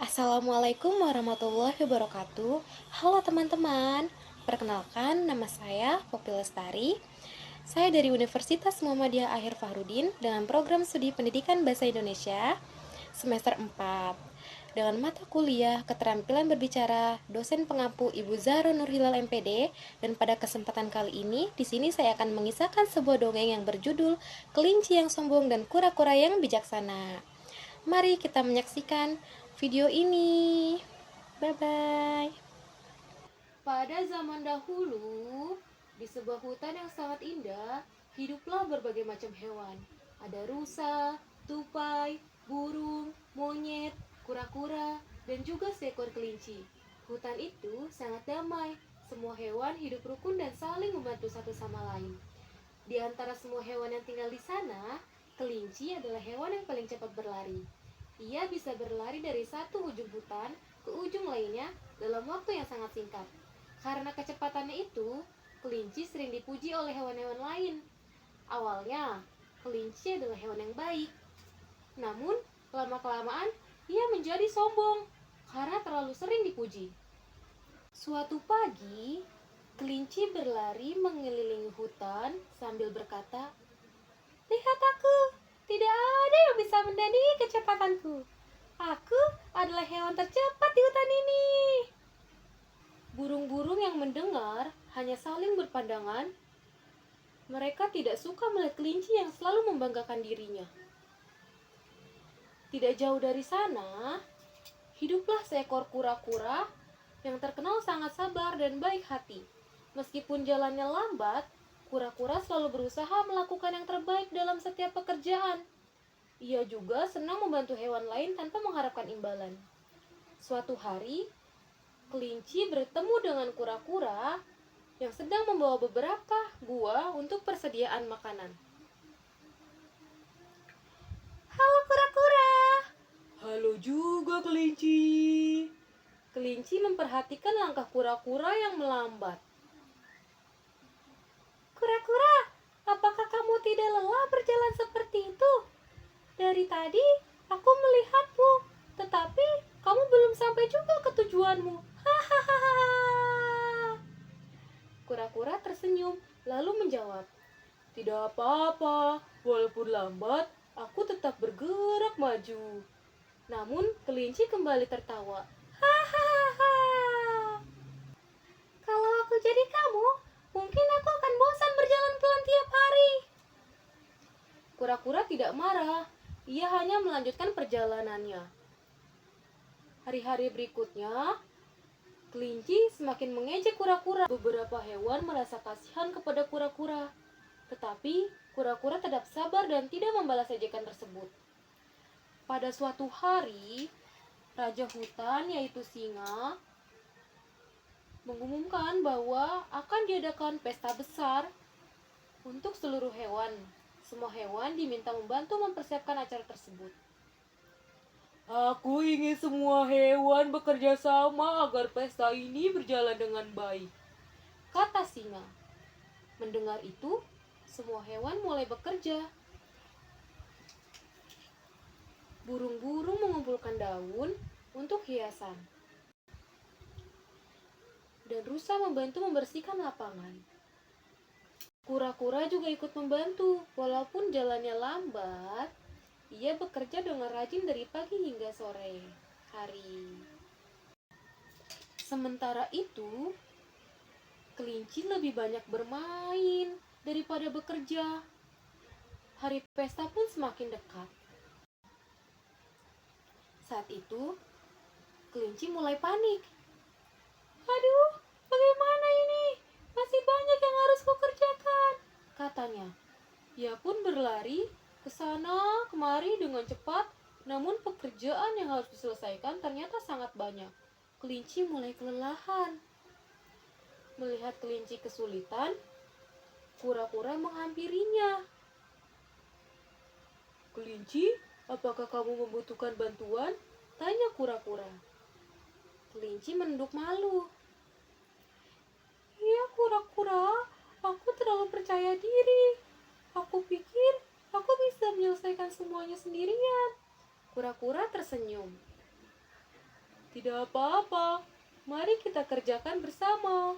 Assalamualaikum warahmatullahi wabarakatuh. Halo teman-teman, perkenalkan nama saya Poppy Lestari. Saya dari Universitas Muhammadiyah Akhir Fahrudin dengan program studi pendidikan bahasa Indonesia semester 4 dengan mata kuliah keterampilan berbicara dosen pengampu Ibu Zahra Nurhilal MPD. Dan pada kesempatan kali ini di sini saya akan mengisahkan sebuah dongeng yang berjudul Kelinci yang Sombong dan Kura-kura yang Bijaksana. Mari kita menyaksikan video ini. Bye bye. Pada zaman dahulu, di sebuah hutan yang sangat indah, hiduplah berbagai macam hewan. Ada rusa, tupai, burung, monyet, kura-kura, dan juga seekor kelinci. Hutan itu sangat damai. Semua hewan hidup rukun dan saling membantu satu sama lain. Di antara semua hewan yang tinggal di sana, kelinci adalah hewan yang paling cepat berlari. Ia bisa berlari dari satu ujung hutan ke ujung lainnya dalam waktu yang sangat singkat. Karena kecepatannya itu, kelinci sering dipuji oleh hewan-hewan lain. Awalnya, kelinci adalah hewan yang baik. Namun, lama-kelamaan ia menjadi sombong karena terlalu sering dipuji. Suatu pagi, kelinci berlari mengelilingi hutan sambil berkata, "Lihat aku, tidak ada yang bisa mendandingi kecepatanku. Aku adalah hewan tercepat di hutan ini." Burung-burung yang mendengar hanya saling berpandangan. Mereka tidak suka melihat kelinci yang selalu membanggakan dirinya. Tidak jauh dari sana, hiduplah seekor kura-kura yang terkenal sangat sabar dan baik hati. Meskipun jalannya lambat, kura-kura selalu berusaha melakukan yang terbaik dalam setiap pekerjaan. Ia juga senang membantu hewan lain tanpa mengharapkan imbalan. Suatu hari, kelinci bertemu dengan kura-kura yang sedang membawa beberapa buah untuk persediaan makanan. "Halo kura-kura." "Halo juga kelinci." Kelinci memperhatikan langkah kura-kura yang melambat. "Kura-kura, apakah kamu tidak lelah berjalan seperti itu? Dari tadi aku melihatmu, tetapi kamu belum sampai juga ke tujuanmu." Hahaha. Kura-kura tersenyum lalu menjawab, "Tidak apa-apa, walaupun lambat, aku tetap bergerak maju." Namun kelinci kembali tertawa. Hahaha. "Kalau aku jadi kamu, mungkin aku akan bosan berjalan pelan tiap hari." Kura-kura tidak marah, ia hanya melanjutkan perjalanannya. Hari-hari berikutnya, kelinci semakin mengejek kura-kura. Beberapa hewan merasa kasihan kepada kura-kura, tetapi kura-kura tetap sabar dan tidak membalas ejekan tersebut. Pada suatu hari, raja hutan yaitu singa mengumumkan bahwa akan diadakan pesta besar untuk seluruh hewan. Semua hewan diminta membantu mempersiapkan acara tersebut. "Aku ingin semua hewan bekerja sama agar pesta ini berjalan dengan baik," kata singa. Mendengar itu, semua hewan mulai bekerja. Burung-burung mengumpulkan daun untuk hiasan, dan rusa membantu membersihkan lapangan. Kura-kura juga ikut membantu, walaupun jalannya lambat. Ia bekerja dengan rajin dari pagi hingga sore hari. Sementara itu, kelinci lebih banyak bermain daripada bekerja. Hari pesta pun semakin dekat. Saat itu, kelinci mulai panik. "Aduh, bagaimana ini? Masih banyak yang harus kukerjakan," katanya. Ia pun berlari ke sana kemari dengan cepat, namun pekerjaan yang harus diselesaikan ternyata sangat banyak. Kelinci mulai kelelahan. Melihat kelinci kesulitan, kura-kura menghampirinya. "Kelinci, apakah kamu membutuhkan bantuan?" tanya kura-kura. Kelinci menunduk malu. "Iya kura-kura, aku terlalu percaya diri. Aku pikir aku bisa menyelesaikan semuanya sendirian." Kura-kura tersenyum. Tidak apa-apa, mari kita kerjakan bersama.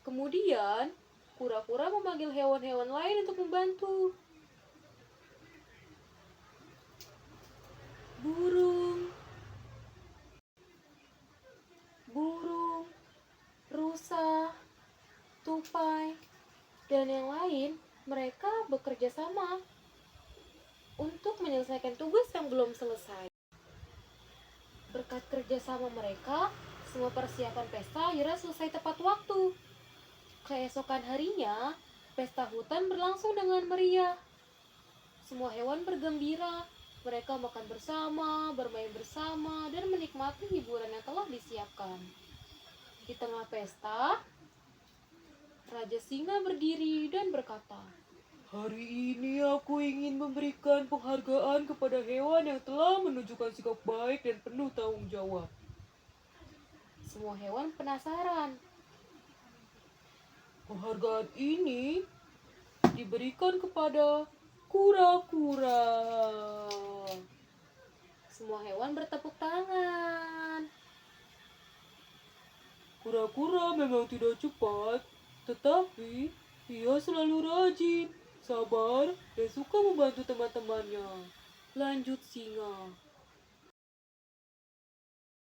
Kemudian, kura-kura memanggil hewan-hewan lain untuk membantu. Burung, burung, rusa, tupai, dan yang lain, mereka bekerja sama untuk menyelesaikan tugas yang belum selesai. Berkat kerjasama mereka, semua persiapan pesta akhirnya selesai tepat waktu. Keesokan harinya, pesta hutan berlangsung dengan meriah. Semua hewan bergembira. Mereka makan bersama, bermain bersama, dan menikmati hiburan yang telah disiapkan. Di tengah pesta, Raja Singa berdiri dan berkata, "Hari ini aku ingin memberikan penghargaan kepada hewan yang telah menunjukkan sikap baik dan penuh tanggung jawab." Semua hewan penasaran. Penghargaan ini diberikan kepada kura-kura. Semua hewan bertepuk tangan. Kura-kura memang tidak cepat, tetapi ia selalu rajin, sabar, dan suka membantu teman-temannya. Lanjut singa.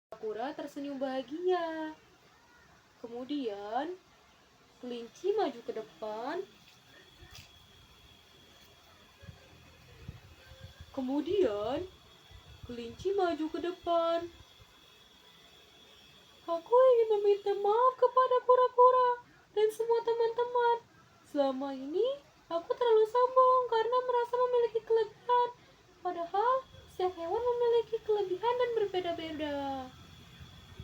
Kura-kura tersenyum bahagia. Kemudian, kelinci maju ke depan. Aku ingin meminta maaf kepada kura-kura dan semua teman-teman. Selama ini, aku terlalu sombong karena merasa memiliki kelebihan. Padahal, setiap hewan memiliki kelebihan dan berbeda-beda.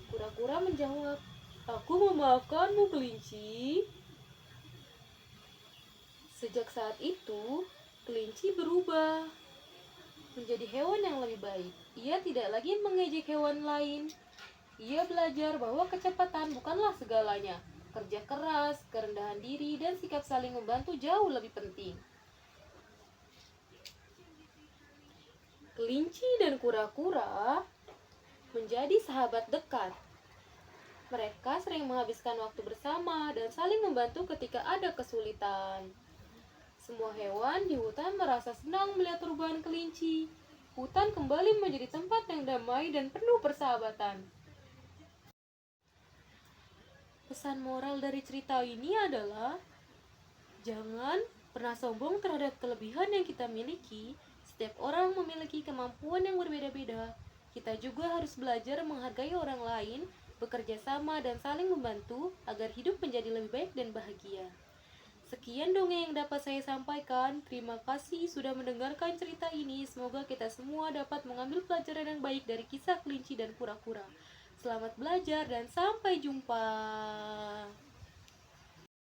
Kura-kura menjawab, "Aku memaafkanmu, kelinci." Sejak saat itu, kelinci berubah menjadi hewan yang lebih baik. Ia tidak lagi mengejek hewan lain. Ia belajar bahwa kecepatan bukanlah segalanya. Kerja keras, kerendahan diri, dan sikap saling membantu jauh lebih penting. Kelinci dan kura-kura menjadi sahabat dekat. Mereka sering menghabiskan waktu bersama dan saling membantu ketika ada kesulitan. Semua hewan di hutan merasa senang melihat perubahan kelinci. Hutan kembali menjadi tempat yang damai dan penuh persahabatan. Pesan moral dari cerita ini adalah, jangan pernah sombong terhadap kelebihan yang kita miliki. Setiap orang memiliki kemampuan yang berbeda-beda. Kita juga harus belajar menghargai orang lain, bekerja sama dan saling membantu agar hidup menjadi lebih baik dan bahagia. Sekian dongeng yang dapat saya sampaikan. Terima kasih sudah mendengarkan cerita ini. Semoga kita semua dapat mengambil pelajaran yang baik dari kisah kelinci dan kura-kura. Selamat belajar dan sampai jumpa.